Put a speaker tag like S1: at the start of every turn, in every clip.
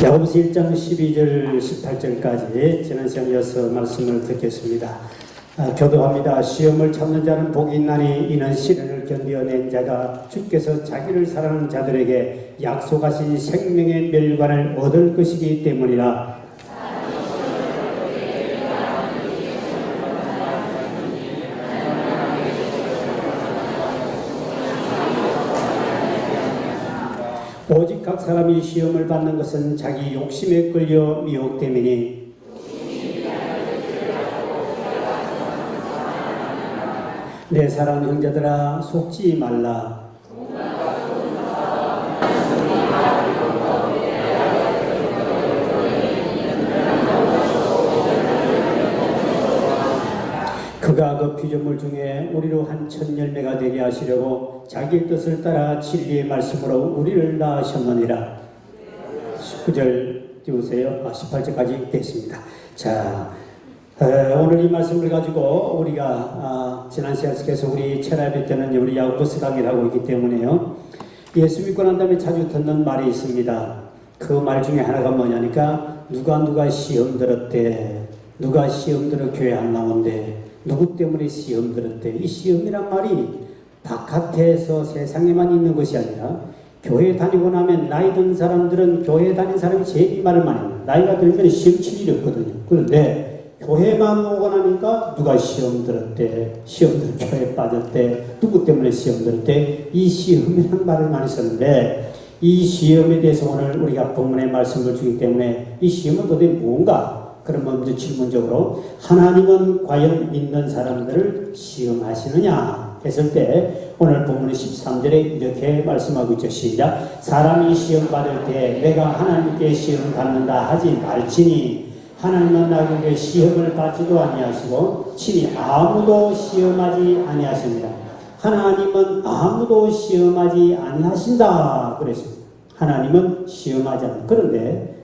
S1: 야고보서 1장 12절 18절까지 지난 시간 이어서 말씀을 듣겠습니다. 교도합니다. 시험을 참는 자는 복이 있나니 이는 시련을 견디어낸 자가 주께서 자기를 사랑하는 자들에게 약속하신 생명의 멸관을 얻을 것이기 때문이라. 오직 각 사람이 시험을 받는 것은 자기 욕심에 끌려 미혹됨이니 내 사랑하는 형제들아 속지 말라. 그가 그 피조물 중에 우리로 한 천 열매가 되게 하시려고 자기의 뜻을 따라 진리의 말씀으로 우리를 낳으셨느니라. 19절 띄우세요. 18절까지 됐습니다. 자, 오늘 이 말씀을 가지고 우리가 지난 시간에 계속 우리 체라베 때는 우리 야고보서 강의를 하고 있기 때문에요. 예수 믿고 난 다음에 자주 듣는 말이 있습니다. 그 말 중에 하나가 뭐냐니까 누가 시험 들었대. 누가 시험 들어 교회 안 나온대. 누구 때문에 시험 들었대. 이 시험이란 말이 바깥에서 세상에만 있는 것이 아니라 교회 다니고 나면 나이 든 사람들은 교회 다닌 사람이 제일 이 말을 많이 해요. 나이가 들면 시험 칠 일이 없거든요. 그런데 교회만 오고 나니까 누가 시험 들었대. 시험 들어 교회 빠졌대. 누구 때문에 시험 들었대. 이 시험이라는 말을 많이 썼는데 이 시험에 대해서 오늘 우리가 본문의 말씀을 주기 때문에 이 시험은 도대체 뭔가? 그럼 먼저 질문적으로 하나님은 과연 믿는 사람들을 시험하시느냐 했을 때 오늘 본문의 13절에 이렇게 말씀하고 있죠. 시작. 사람이 시험 받을 때 내가 하나님께 시험 받는다 하지 말지니 하나님은 나에게 시험을 받지도 아니하시고 친히 아무도 시험하지 아니하십니다. 하나님은 아무도 시험하지 아니하신다 그랬습니다. 하나님은 시험하지 않는다.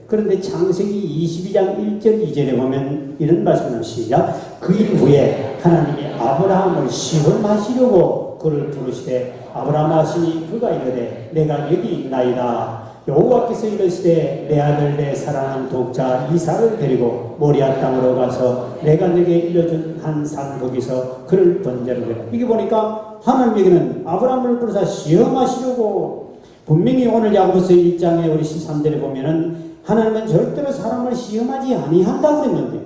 S1: 그런데 창세기 22장 1절 2절에 보면 이런 말씀을 합니다. 그 일 후에 하나님이 아브라함을 시험하시려고 그를 부르시되 아브라함 하시니 그가 이르되 내가 여기 있나이다. 여호와께서 이르시되 내 아들 내 사랑하는 독자 이삭을 데리고 모리아 땅으로 가서 내가 내게 일러준 한 산 거기서 그를 번제로 해라. 이게 보니까 하나님에게는 아브라함을 부르사 시험하시려고 분명히 오늘 야고보서 1장에 우리 13절에 보면은 하나님은 절대로 사람을 시험하지 아니한다고 그랬는데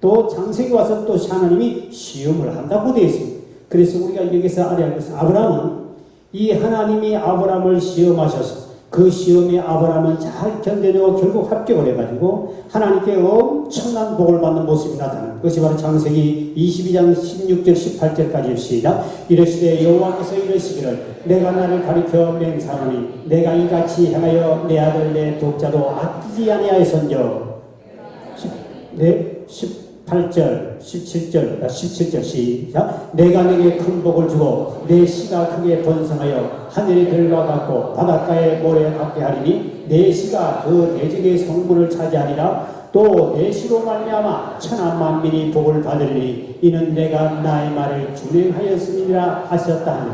S1: 또 창세기 와서 또 하나님이 시험을 한다고 되어 있습니다. 그래서 우리가 여기서 알아야 것은 아브라함은 이 하나님이 아브라함을 시험하셔서 그 시험에 아브라함은 잘 견뎌내고 결국 합격을 해가지고 하나님께 엄청난 복을 받는 모습이 나타납니다. 그것이 바로 창세기 22장 16절 18절까지 시작. 이르시되 여호와께서 이르시기를 내가 나를 가리켜 맹세하노니 내가 이같이 행하여 내 아들 내 독자도 아끼지 아니하였은즉 18절 17절 시작. 내가 내게 큰 복을 주고 내 씨가 크게 번성하여 하늘의 별과 같고 바닷가의 모래 같게 하리니 내 씨가 그 대적의 성문을 차지하리라. 또 내 씨로 말미암아 천하 만민이 복을 받으리니 이는 내가 나의 말을 준행하였음이니라 하셨다 하니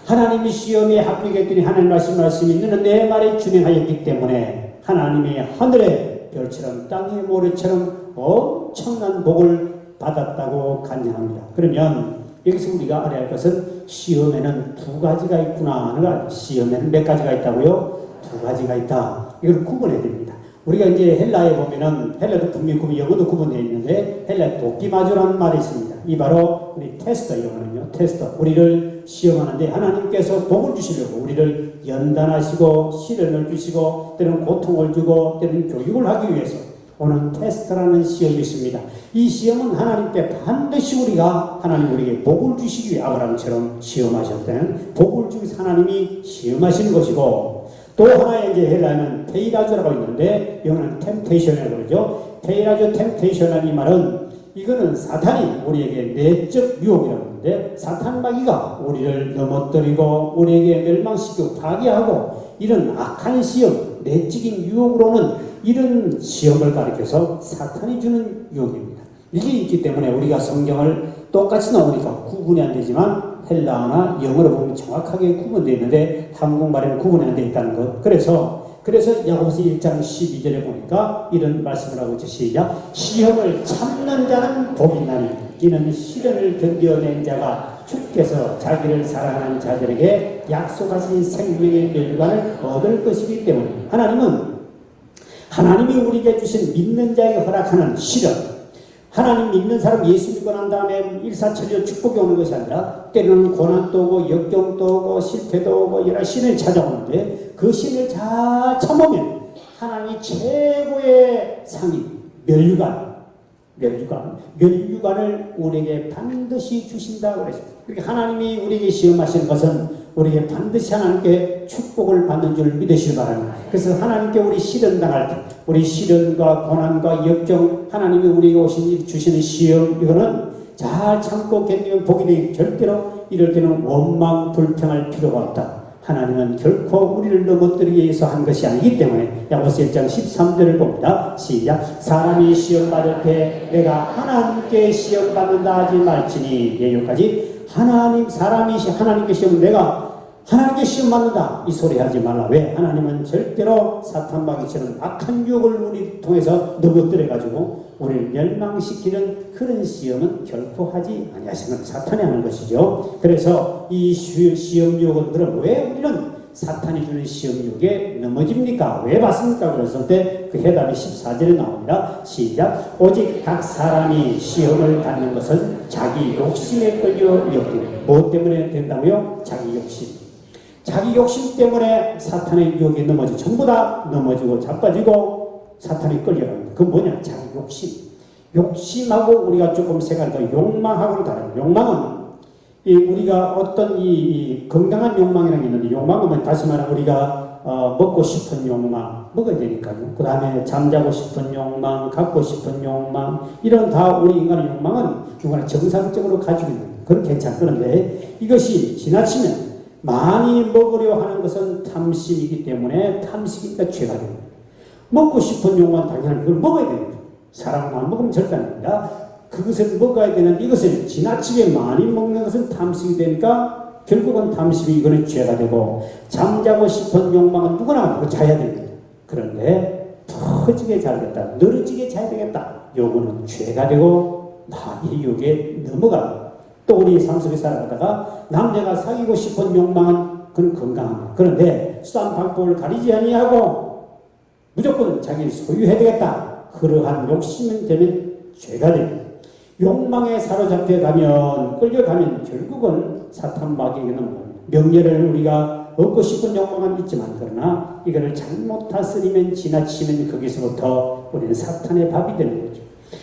S1: 하나님이 시험에 합격했더니 하나님 말씀이 있는 내 말에 준행하였기 때문에 하나님이 하늘의 별처럼 땅의 모래처럼 엄청난 복을 받았다고 간증합니다. 그러면 여기서 우리가 알아야 할 것은 시험에는 두 가지가 있구나 하는 거. 시험에는 몇 가지가 있다고요? 두 가지가 있다. 이걸 구분해야 됩니다. 우리가 이제 헬라에 보면은 헬라도 분명히 영어도 구분되어 있는데 헬라 도끼마조라는 말이 있습니다. 이 바로 우리 테스터 영어는요. 테스터 우리를 시험하는데 하나님께서 복을 주시려고 우리를 연단하시고 시련을 주시고 때로는 고통을 주고 때로는 교육을 하기 위해서 오는 테스트라는 시험이 있습니다. 이 시험은 하나님께 반드시 하나님 우리에게 복을 주시기 위해 아브라함처럼 시험하셨다는 복을 주기 위해서 하나님이 시험하시는 것이고 또 하나의 이제 헬라는 테이라조라고 있는데 영어는 템테이션이라고 그러죠. 테이라조 템테이션이라는 이 말은 이거는 사탄이 우리에게 내적 유혹이라고 하는데 사탄 마귀가 우리를 넘어뜨리고 우리에게 멸망시키고 파괴하고 이런 악한 시험, 내적인 유혹으로는 이런 시험을 가리켜서 사탄이 주는 유혹입니다. 이게 있기 때문에 우리가 성경을 똑같이 나오니까 구분이 안 되지만 헬라어나 영어로 보면 정확하게 구분되어 있는데 한국말에는 구분이 안 되어 있다는 것. 그래서 그래서 야고보서 1장 12절에 보니까 이런 말씀을 하고 있죠. 시작. 시험을 참는 자는 복이 있나니 이는 시련을 견뎌낸 자가 주께서 자기를 사랑하는 자들에게 약속하신 생명의 멸관을 얻을 것이기 때문에 하나님이 우리에게 주신 믿는 자에게 허락하는 시련, 하나님 믿는 사람 예수 믿고 난 다음에 일사천리로 축복이 오는 것이 아니라 때로는 고난도 오고 역경도 오고 실패도 오고 여러 시련이 찾아오는데 그 시련을 잘 참으면 하나님이 최고의 상이 멸류관을 우리에게 반드시 주신다고 그랬습니다. 그러니까 하나님이 우리에게 시험하시는 것은 우리에게 반드시 하나님께 축복을 받는 줄 믿으시기 바랍니다. 그래서 하나님께 우리 시련 당할 때, 우리 시련과 고난과 역경, 하나님이 우리에게 주시는 시험, 이거는 잘 참고 견디면 복이 되기, 절대로 이럴 때는 원망, 불평할 필요가 없다. 하나님은 결코 우리를 넘어뜨리기 위해서 한 것이 아니기 때문에 야고보서 1장 13절을 봅니다. 시작. 사람이 시험 받을 때 내가 하나님께 시험 받는다 하지 말지니, 여기까지. 사람이 하나님께 시험, 내가 하나님께 시험 받는다 이 소리 하지 말라. 왜? 하나님은 절대로 사탄 마귀처럼 악한 유혹을 우리 통해서 넘어뜨려 가지고 우리를 멸망시키는 그런 시험은 결코 하지 아니하시는 사탄이 하는 것이죠. 그래서 이 시험 유혹은, 그럼 왜 우리는 사탄이 주는 시험 유혹에 넘어집니까? 왜 받습니까? 그랬을 때 그 해답이 14절에 나옵니다. 시작. 오직 각 사람이 시험을 받는 것은 자기 욕심에 끌려 미혹되고. 무엇 때문에 된다고요? 자기 욕심 때문에 사탄의 유혹에 넘어져, 전부 다 넘어지고 자빠지고 사탄이 끌려갑니다. 그건 뭐냐? 자기 욕심하고 우리가 조금 생각하니까 욕망하고는 다릅니다. 욕망은 우리가 어떤 이 건강한 욕망이라는 게 있는데, 욕망은 다시 말하면 우리가 먹고 싶은 욕망, 먹어야 되니까요. 그 다음에 잠자고 싶은 욕망, 갖고 싶은 욕망, 이런 다 우리 인간의 욕망은 정상적으로 가지고 있는, 그건 괜찮아. 그런데 이것이 지나치면, 많이 먹으려 하는 것은 탐심이기 때문에 탐심이니까 죄가 됩니다. 먹고 싶은 욕망은 당연히 그걸 먹어야 됩니다. 사람만 먹으면 절대 안 됩니다. 그것을 먹어야 되는데 이것을 지나치게 많이 먹는 것은 탐심이 되니까 결국은 탐심이, 이거는 죄가 되고, 잠자고 싶은 욕망은 누구나 먹고 자야 됩니다. 그런데 터지게 자야겠다, 늘어지게 자야 되겠다, 요거는 죄가 되고 이 유혹에 넘어가고, 또 우리 삶 속에 살아가다가 남자가 사귀고 싶은 욕망은 그건 건강합니다. 그런데 수단 방법을 가리지 아니하고 무조건 자기를 소유해야 되겠다, 그러한 욕심이 되면 죄가 됩니다. 욕망에 사로잡혀 가면, 끌려가면 결국은 사탄 마귀에게 넘어갑니다. 명예를 우리가 얻고 싶은 욕망은 있지만, 그러나 이거를 잘못 다스리면, 지나치면 거기서부터 우리는 사탄의 밥이 되는 거죠.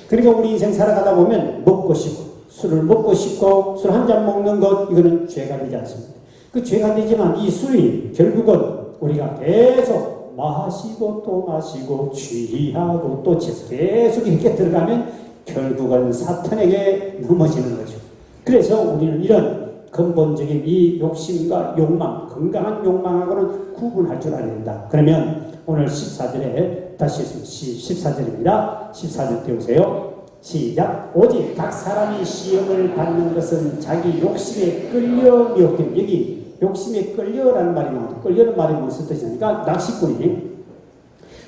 S1: 그러니까 우리 인생 살아가다 보면 먹고 싶고, 술을 먹고 싶고, 술 한 잔 먹는 것, 이거는 죄가 되지 않습니다. 그 죄가 되지만 이 술이 결국은 우리가 계속 마시고 또 마시고 취하고 또 계속 이렇게 들어가면 결국은 사탄에게 넘어지는 거죠. 그래서 우리는 이런 근본적인 이 욕심과 욕망, 건강한 욕망하고는 구분할 줄 알아야 된다. 그러면 오늘 14절에 다시 14절입니다. 14절 띄우세요. 시작. 오직 각 사람이 시험을 받는 것은 자기 욕심에 끌려 미혹됨. 여기 욕심에 끌려라는 말이 나오는데, 끌려는 말이 무슨 뜻이냐니까, 낚시꾼이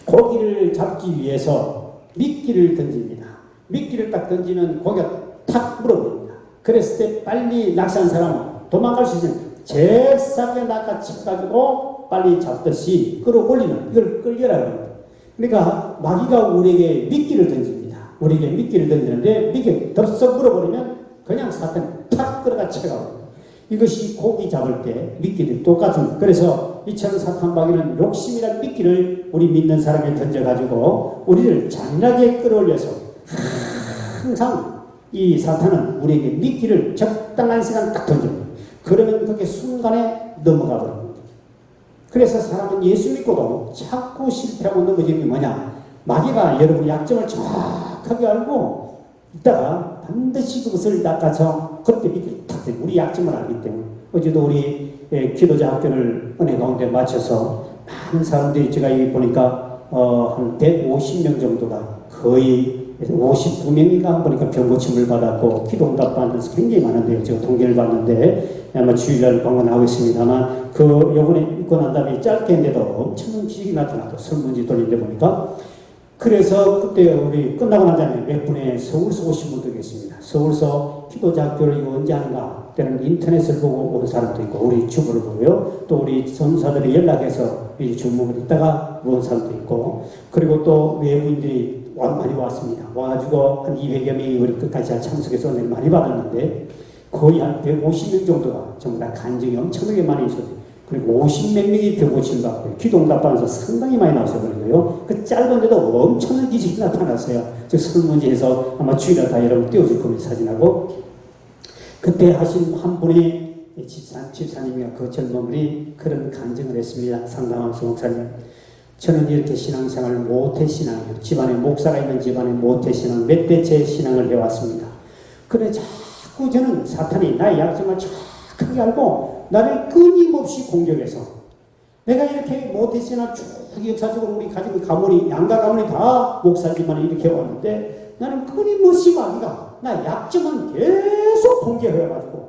S1: 고기를 잡기 위해서 미끼를 던집니다. 미끼를 딱 던지면 고기가 탁 물어버립니다. 그랬을 때 빨리 낚시한 사람은 도망갈 수 있으면 제일 싸게 낚아쳐가지고 빨리 잡듯이 끌어올리는, 이걸 끌려라고 합니다. 그러니까 마귀가 우리에게 미끼를 던집니다. 우리에게 미끼를 던지는데 미끼를 덥석 물어버리면 그냥 사탄이 탁 끌어가 쳐가고, 이것이 고기 잡을 때 미끼들이 똑같습니다. 그래서 이처럼 사탄 마귀는 욕심이라는 미끼를 우리 믿는 사람에 던져가지고 우리를 잔인하게 끌어올려서, 항상 이 사탄은 우리에게 미끼를 적당한 시간 딱 던집니다. 그러면 그게 순간에 넘어가 버립니다. 그래서 사람은 예수 믿고도 자꾸 실패하고 넘어지는 게 뭐냐? 마귀가 여러분 약점을 정확하게 알고 있다가 반드시 그것을 낚아서 그때 미끼를 탁 던집니다. 우리 약점을 알기 때문에. 어제도 우리 기도자 학교를 은혜 가운데 마쳐서 많은 사람들이, 제가 여기 보니까 한 150명 정도가 거의 52명인가 보니까 병고침을 받았고 기도응답 받는 수 굉장히 많은데요. 제가 통계를 봤는데 아마 주일날 방문하고 있습니다만 요번에 입고 난 다음에 짧게 했는데도 엄청난 지식이 나타나도 설문지 돌린데 보니까 그래서 그때 우리 끝나고 난 다음에 몇 분에 서울서 오신 분도 계십니다. 서울서 기도자학교를 이거 언제 하는가 때는 인터넷을 보고 온 사람도 있고 우리 주부를 보고요. 또 우리 전사들이 연락해서 이 주목을 있다가 온 사람도 있고 그리고 또 외부인들이 많이 왔습니다. 와가지고 한 200여 명이 우리 끝까지 잘 참석해서 오늘 많이 받았는데 거의 한 150명 정도가 전부 다 간증이 엄청나게 많이 있었어요. 그리고 50몇 명이 병고침 받고 기도응답받아서 상당히 많이 나오셔버리고요. 그 짧은데도 엄청난 기적이 나타났어요. 즉 설문지에서 아마 주일날 다 여러분 띄워줄 겁니다. 사진하고 그때 하신 한 분이 집사님이가 그 젊은이들이 그런 간증을 했습니다. 상담하면서 목사님 저는 이렇게 신앙생활을 모태신앙이에요. 집안에 목사가 있는 집안에 모태신앙 몇 대째 신앙을 해왔습니다. 그래 자꾸 저는 사탄이 나의 약점을 정확하게 알고 나를 끊임없이 공격해서 내가 이렇게 모태신앙 쭉 역사적으로 우리 가지고 가문이 양가 가문이 다 목사지만 이렇게 왔는데 나는 끊임없이 마귀가 나 약점은 계속 공격해가지고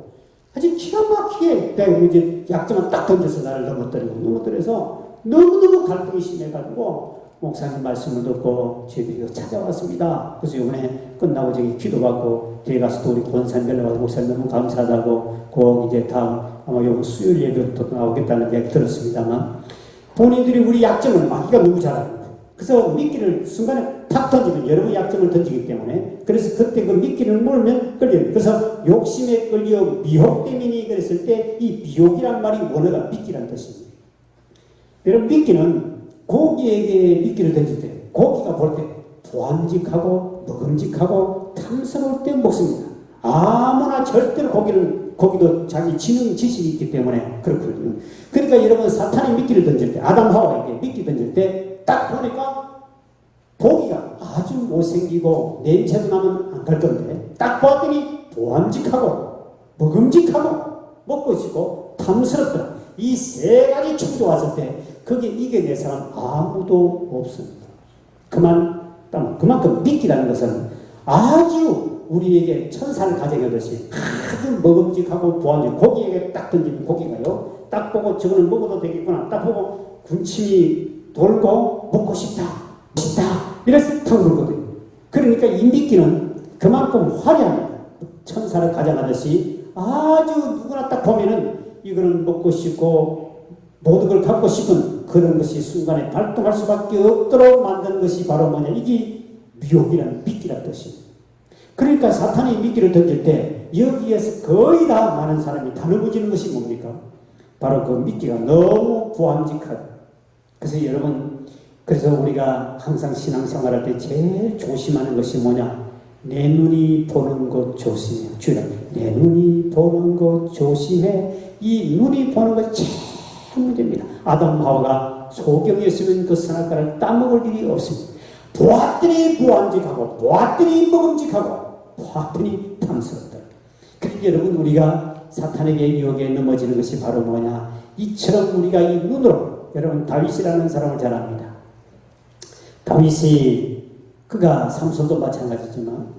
S1: 아주 기가 막히게 내가 이제 약점은 딱 던져서 나를 넘어뜨려서 너무너무 갈등이 심해가지고 목사님 말씀을 듣고 저희들이 찾아왔습니다. 그래서 이번에 끝나고 저기 기도받고 뒤에 가서 또 우리 권사님 연락와서 목사님 너무 감사하다고 꼭 이제 다음 아마 요 수요일 예배부터 나오겠다는 이야기 들었습니다만 본인들이 우리 약점을 마귀가 너무 잘 압니다. 그래서 미끼를 순간에 탁 던지면 여러분 약점을 던지기 때문에 그래서 그때 그 미끼를 물면 끌려요. 그래서 욕심에 끌려 미혹 때문에 그랬을 때 이 미혹이란 말이 원어가 미끼란 뜻입니다. 여러분 미끼는 고기에게 미끼를 던질 때 고기가 볼 때 보암직하고 먹음직하고 탐스러울 때 먹습니다. 아무나 절대로 고기도 자기 지능 지식이 있기 때문에 그렇거든요. 그러니까 여러분 사탄이 미끼를 던질 때 아담 하와에게 미끼 던질 때 딱 보니까 고기가 아주 못생기고 냄새도 나면 안 갈 건데 딱 보았더니 보암직하고 먹음직하고 먹고 싶고 탐스럽더라. 이 세 가지 축이 왔을 때 거기에 이겨낼 사람 아무도 없습니다. 그만큼 미끼라는 것은 아주 우리에게 천사를 가정하듯이 아주 먹음직하고 보암직 고기에게 딱 던지면 고기가요 딱 보고 저거는 먹어도 되겠구나 딱 보고 군침이 돌고 먹고 싶다 이래서 탁 물거든요. 그러니까 이 미끼는 그만큼 화려합니다. 천사를 가정하듯이 아주 누구나 딱 보면은 이거는 먹고 싶고 모든 걸 갖고 싶은 그런 것이 순간에 발동할 수밖에 없도록 만든 것이 바로 뭐냐 이게 미혹이라는 미끼라는 뜻입니다. 그러니까 사탄이 미끼를 던질 때 여기에서 거의 다 많은 사람이 다 넘어지는 것이 뭡니까? 바로 그 미끼가 너무 부함직하다. 그래서 여러분 그래서 우리가 항상 신앙생활할 때 제일 조심하는 것이 뭐냐? 내 눈이 보는 것 조심해. 내 눈이 보는 것 조심해. 이 눈이 보는 것 제일 문제입니다. 아담 하와가 소경이었으면 그 선악과를 따먹을 일이 없습니다. 보았더니 부함직하고 보았더니 먹음직하고 보았더니 탐스럽다. 그러니까 여러분 우리가 사탄에게 유혹에 넘어지는 것이 바로 뭐냐? 이처럼 우리가 이 눈으로 여러분 다윗이라는 사람을 잘 압니다. 다윗이 그가 삼손도 마찬가지지만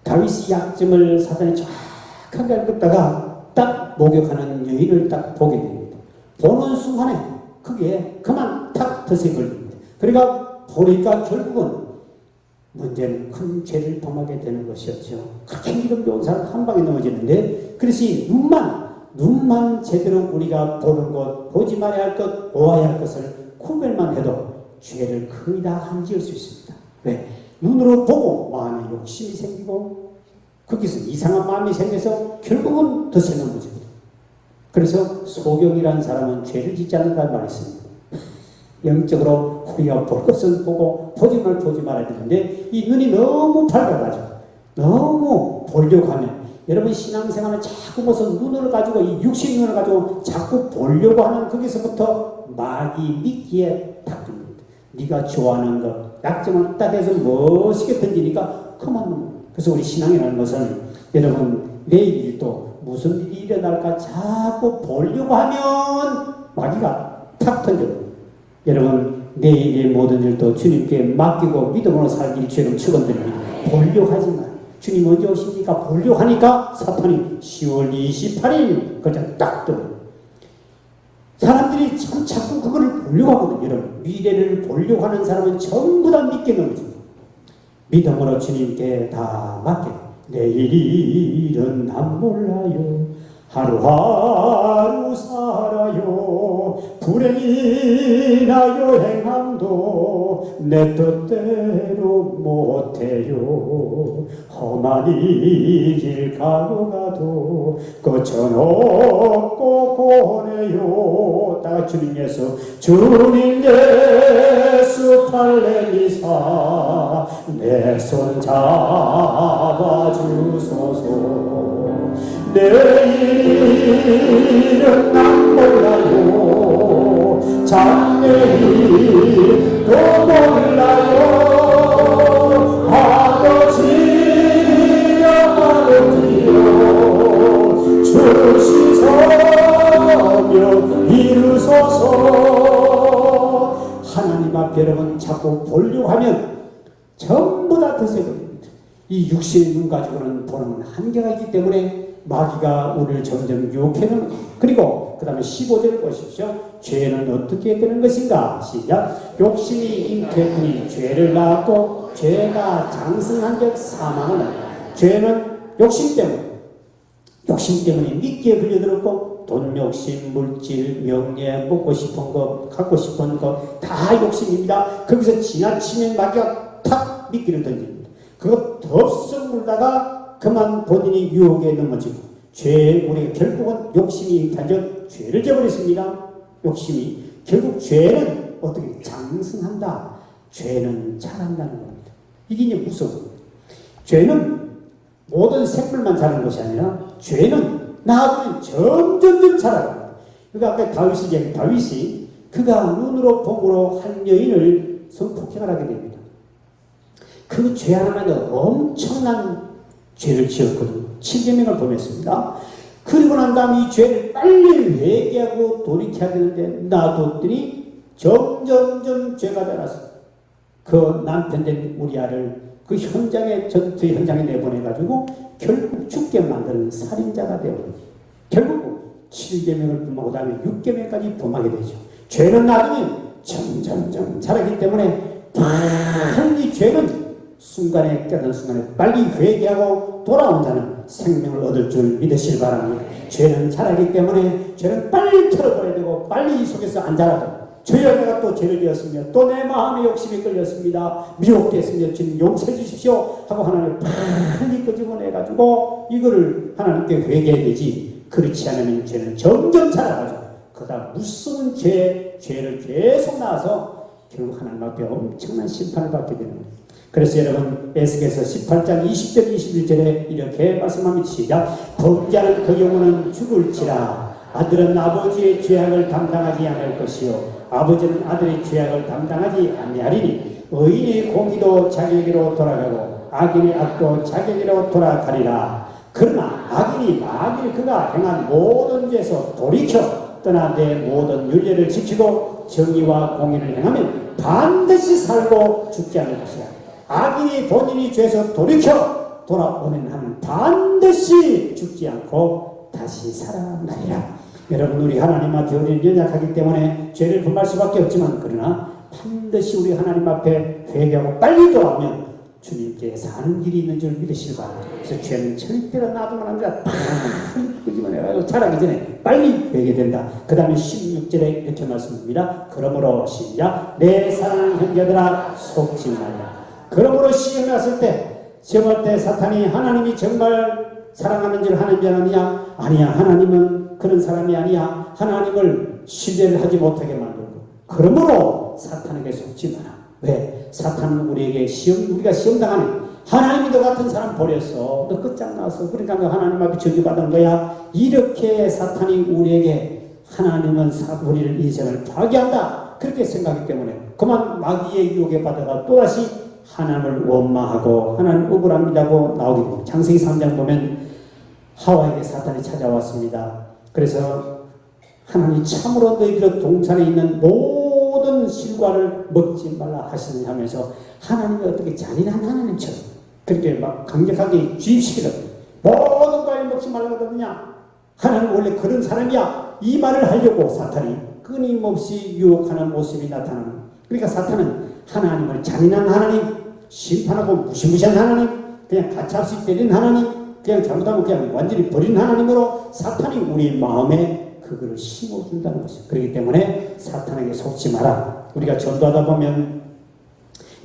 S1: 다윗이 약점을 사단이 정확하게 알겠다가 딱 목욕하는 여인을 딱 보게 됩니다. 보는 순간에 그게 그만 탁 덫에 걸립니다. 그러니까 보니까 결국은 문제는 큰 죄를 범하게 되는 것이었죠. 그렇게 이름 좋은 사람 한 방에 넘어지는데 그래서 이 눈만 제대로 우리가 보는 것, 보지 말아야 할 것, 보아야 할 것을 구별만 해도 죄를 거의 다 한지을 수 있습니다. 왜? 눈으로 보고 마음에 욕심이 생기고 거기서 이상한 마음이 생겨서 결국은 덫에 넘어지거든. 그래서 소경이라는 사람은 죄를 짓지 않는다는 말이 있습니다. 영적으로 우리가 볼 것은 보고 보지 말아야 되는데 이 눈이 너무 밝아가지고 너무 보려고 하면 여러분 신앙생활은 자꾸 무슨 눈을 가지고 이 육신 눈을 가지고 자꾸 보려고 하는 거기서부터 마귀 미끼에 탁 네가 좋아하는 것, 약점을 딱 해서 멋있게 던지니까 그만 넘어. 그래서 우리 신앙이라는 것은 여러분 내일이 또 무슨 일이 일어날까 자꾸 보려고 하면 마귀가 탁 던져요. 여러분 내일의 모든 일도 주님께 맡기고 믿음으로 살기를 주님 축원드립니다. 보려고 하지 마. 주님 언제 오십니까? 보려고 하니까 사탄이 10월 28일 그냥 딱 떠. 사람들이 참 자꾸 그거를 보려고 하거든요. 여러분, 미래를 보려고 하는 사람은 전부 다 믿게 넘어집니다. 믿음으로 주님께 다 맡겨. 내일은 난 몰라요. 하루하루 살아요. 불행이나 여행함도 내 뜻대로 못해요. 험한 이 길 가로가도 끝은 없고 고뇌요. 다 주님 예수, 주님 예수 팔레미사 내 손 잡아주소서. 내일은 난 몰라요. 장래일도 몰라요. 아버지여 아버지여 주시서며 이루소서. 하나님 앞에 여러분 자꾸 보려고 하면 전부 다 드세요. 이 육신의 눈 가지고는 보는 한계가 있기 때문에 마귀가 우리를 점점 유혹해는 거예요. 그리고 그 다음에 15절 보십시오. 죄는 어떻게 되는 것인가? 시작. 욕심이 잉태하니 죄를 낳았고 죄가 장성한 적 사망을 낳았다. 죄는 욕심 때문에 미끼에 걸려들었고 돈 욕심, 물질, 명예, 먹고 싶은 것, 갖고 싶은 것 다 욕심입니다. 거기서 지나치면 마귀가 탁 미끼를 던집니다. 그거 덥석 물다가 그만 본인이 유혹에 넘어지고 우리가 결국은 욕심이 잉태하여 죄를 져버렸습니다. 욕심이 결국 죄는 어떻게 장성한다. 죄는 자란다는 겁니다. 이게 이제 무서워요. 죄는 모든 생물만 자라는 것이 아니라 죄는 나아가면 점점점 자라갑니다. 그러니까 아까 다윗이 그가 눈으로 봄으로 한 여인을 성폭행을 하게 됩니다. 그 죄 하나만도 엄청난 죄를 지었거든요. 7계명을 범했습니다. 그리고 난 다음에 이 죄를 빨리 회개하고 돌이켜야 되는데 놔뒀더니 점점점 죄가 자랐어요. 그 남편 된 우리아를 그 전투 현장에 내보내가지고 결국 죽게 만드는 살인자가 되어버려요. 결국 7계명을 범하고 다음에 6계명까지 범하게 되죠. 죄는 놔두면 점점점 자라기 때문에 빨리 죄는 순간에 깨닫는 순간에 빨리 회개하고 돌아온 자는 생명을 얻을 줄 믿으시기 바랍니다. 죄는 자라기 때문에 죄는 빨리 털어버려야 되고 빨리 이 속에서 안 자라도 주여 내가 또 죄를 지었으며 또 내 마음에 욕심이 끌렸습니다. 미혹됐으며 주님 용서해 주십시오 하고 하나님을 빨리 끄집어내가지고 이거를 하나님께 회개해야 되지. 그렇지 않으면 죄는 점점 자라가지고 그다 무서운 죄를 계속 낳아서 결국 하나님 앞에 엄청난 심판을 받게 되는 거예요. 그래서 여러분 에스겔서 18장 20절 21절에 이렇게 말씀합니다. 시작. 범죄하는 그 영혼은 죽을지라. 아들은 아버지의 죄악을 담당하지 않을 것이요 아버지는 아들의 죄악을 담당하지 아니하리니 의인의 공의도 자기에게로 돌아가고 악인의 악도 자기에게로 돌아가리라. 그러나 악인이 만일 그가 행한 모든 죄에서 돌이켜 떠나 내 모든 율례를 지키고 정의와 공의를 행하면 반드시 살고 죽지 않을 것이야. 악인이 본인이 죄에서 돌이켜 돌아오는 한 반드시 죽지 않고 다시 살아나리라. 여러분 우리 하나님 앞에 우리는 연약하기 때문에 죄를 범할 수밖에 없지만 그러나 반드시 우리 하나님 앞에 회개하고 빨리 돌아오면 주님께 사는 길이 있는 줄 믿으시기 바랍니다. 그래서 죄는 절대로 놔두면 안 된다. 끄집어내가지고 자라기 전에 빨리 회개된다. 그 다음에 16절에 이렇게 말씀합니다. 그러므로 시작. 내 사랑하는 형제들아 속지 말라. 그러므로 시험에 왔을 때 시험할 때 사탄이 하나님이 정말 사랑하는 줄 하는 줄 아니냐? 아니야. 하나님은 그런 사람이 아니야. 하나님을 신뢰를 하지 못하게 만들고 그러므로 사탄에게 속지 마라. 왜? 사탄은 우리에게 우리가 시험당하는 하나님이 너 같은 사람 버렸어. 너 끝장났어. 그러니까 너 하나님 앞에 저주받은 거야. 이렇게 사탄이 우리에게 하나님은 우리를 인생을 파괴한다. 그렇게 생각하기 때문에 그만 마귀의 유혹에 받아가 또다시 하나님을 원망하고 하나님 억울합니다고 나오게 됩니다. 창세기 3장 보면 하와에게 사탄이 찾아왔습니다. 그래서 하나님 참으로 너희들 동산에 있는 모든 실과를 먹지 말라 하시느냐 하면서 하나님이 어떻게 잔인한 하나님처럼 그렇게 막 강력하게 주입시키는 모든 과일 먹지 말라고 그러느냐. 하나님 원래 그런 사람이야. 이 말을 하려고 사탄이 끊임없이 유혹하는 모습이 나타나는. 그러니까 사탄은 하나님을 잔인한 하나님, 심판하고 무시무시한 하나님, 그냥 가차없이 때리는 하나님, 그냥 잘못하면 그냥 완전히 버리는 하나님으로 사탄이 우리 마음에 그거를 심어준다는 것이죠. 그렇기 때문에 사탄에게 속지 마라. 우리가 전도하다 보면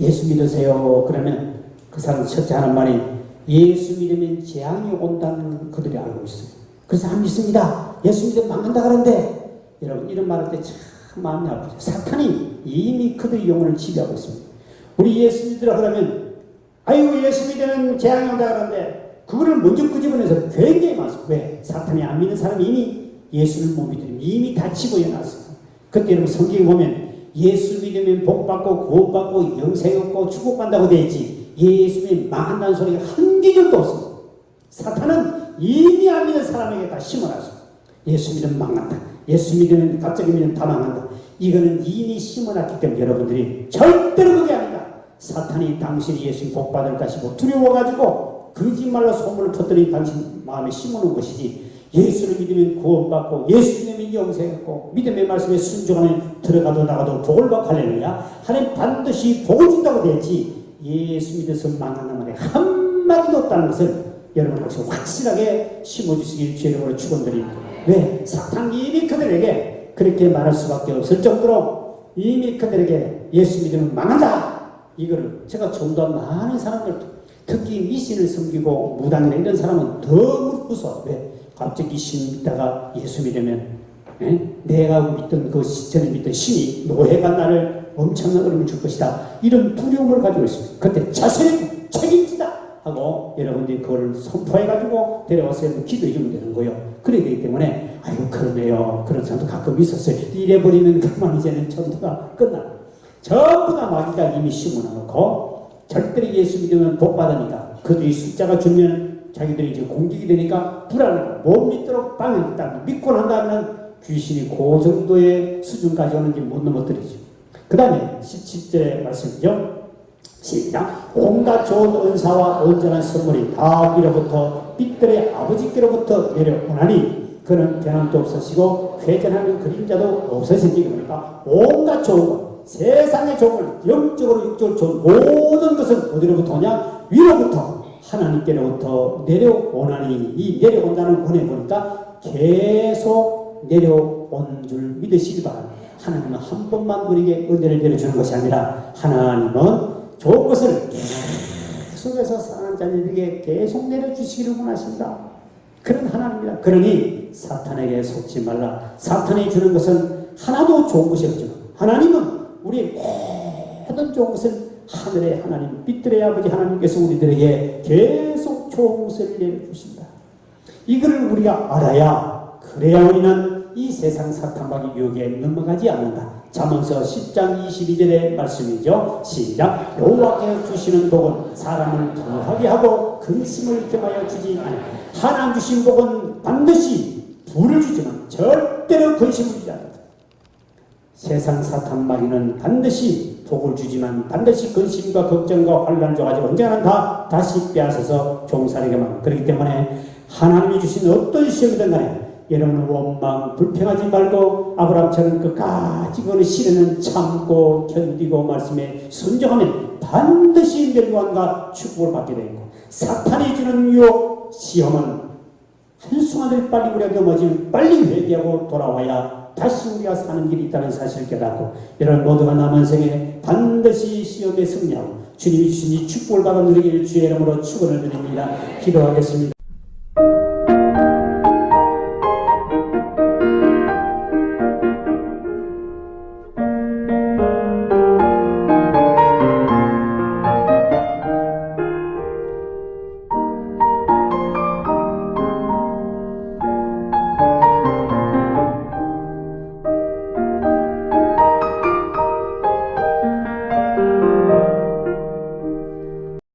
S1: 예수 믿으세요. 그러면 그 사람 첫째 하는 말이 예수 믿으면 재앙이 온다는 그들이 알고 있어요. 그래서 안 믿습니다. 예수 믿으면 망한다 그러는데 여러분 이런 말할 때 참 마음이 아프죠. 사탄이 이미 그들의 영혼을 지배하고 있습니다. 우리 예수 믿으라 그러면 아이고 예수 믿으면 재앙이 온다 그러는데 그거를 먼저 끄집어내서 굉장히 많습니다. 왜? 사탄이 안 믿는 사람이 이미 예수를 못 믿으면 이미 다 집어여놨습니다. 그때 여러분 성경에 보면 예수 믿으면 복받고 구원받고 영생 얻고 축복받는다고 되어 있지 예수 믿으면 망한다는 소리가 한 기절도 없습니다. 사탄은 이미 안 믿는 사람에게 다 심어놨습니다. 예수 믿으면 망한다. 예수 믿으면 갑자기 믿으면 다 망한다. 이거는 이미 심어놨기 때문에 여러분들이 절대로 그게 아니다. 사탄이 당신이 예수 복받을 것이고 두려워가지고 거짓말로 소문을 터뜨린 당신 마음에 심어놓은 것이지 예수를 믿으면 구원받고 예수 믿으면 영생했고 믿음의 말씀에 순종하면 들어가도 나가도 복을 받고 할렐루야. 하나님 반드시 복을 준다고 되었지 예수 믿어서 망한단 말에 한마디도 없다는 것을 여러분 확실하게 심어주시길 주님으로 축원드립니다. 왜? 사탄이 이미 그들에게 그렇게 말할 수밖에 없을 정도로 이미 그들에게 예수 믿으면 망한다. 이거를 제가 전도한 많은 사람들 특히 미신을 섬기고 무당이나 이런 사람은 더 무서워. 왜? 갑자기 신 믿다가 예수 믿으면 내가 믿던 그 전에 믿던 신이 노예가 나를 엄청난 어려움을 줄 것이다. 이런 두려움을 가지고 있습니다. 그때 자신의 책임지다 하고 여러분들이 그걸 선포해가지고 데려와서 기도해주면 되는 거예요. 그래야 되기 때문에 아이고 그러네요. 그런 사람도 가끔 있었어요. 이래버리면 그만 이제는 전도가 끝나. 전부 다 마귀가 이미 심어놓고 절대로 예수 믿으면 복 받으니까 그들이 숫자가 줄면 자기들이 이제 공격이 되니까 불안하고 못 믿도록 방해했다. 믿고 난 다음에는 귀신이 그 정도의 수준까지 오는지 못 넘어뜨리죠. 그 다음에 17절의 말씀이죠. 시작. 온갖 좋은 은사와 온전한 선물이 다위로부터 빛들의 아버지께로부터 내려오나니 그는 변함도 없으시고 회전하는 그림자도 없으시니 그러니까 온갖 좋은 것 세상의 좋은 것 영적으로 육적으로 좋은 모든 것은 어디로부터 오냐? 위로부터 하나님께로부터 내려오나니 이 내려온다는 원에 보니까 계속 내려온 줄 믿으시기 바랍니다. 하나님은 한 번만 우리에게 은혜를 내려주는 것이 아니라 하나님은 좋은 것을 계속해서 사랑하는 자녀들에게 계속 내려주시기를 원하십니다. 그런 하나님입니다. 그러니 사탄에게 속지 말라. 사탄이 주는 것은 하나도 좋은 것이 없지만 하나님은 우리 모든 좋은 것을 하늘의 하나님, 빛들의 아버지 하나님께서 우리들에게 계속 좋은 것을 내려주신다. 이걸 우리가 알아야 그래야 우리는 이 세상 사탄마귀 유혹에 넘어가지 않는다. 잠언서 10장 22절의 말씀이죠. 시작. 여호와께서 주시는 복은 사람을 부하게 하고 근심을 겸하여 주지 않아. 하나님 주신 복은 반드시 부를 주지만 절대로 근심을 주지 않는다. 세상 사탄마귀는 반드시 복을 주지만 반드시 근심과 걱정과 환난을 줘가지고 언젠가는 다시 빼앗아서 종살이게 만듭니다. 그렇기 때문에 하나님이 주신 어떤 시험이든 간에 여러분은 원망 불평하지 말고 아브라함처럼 끝까지 그는 시련은 참고 견디고 말씀에 순종하면 반드시 멸관과 축복을 받게 되고 사탄이 주는 유혹 시험은 한순간에 빨리 우리가 넘어지면 빨리 회개하고 돌아와야 다시 우리가 사는 길이 있다는 사실을 깨닫고 여러분 모두가 남은 생에 반드시 시험에 승리하고 주님이 주신 이 축복을 받아 누리길 주의 이름으로 축원을 드립니다. 기도하겠습니다.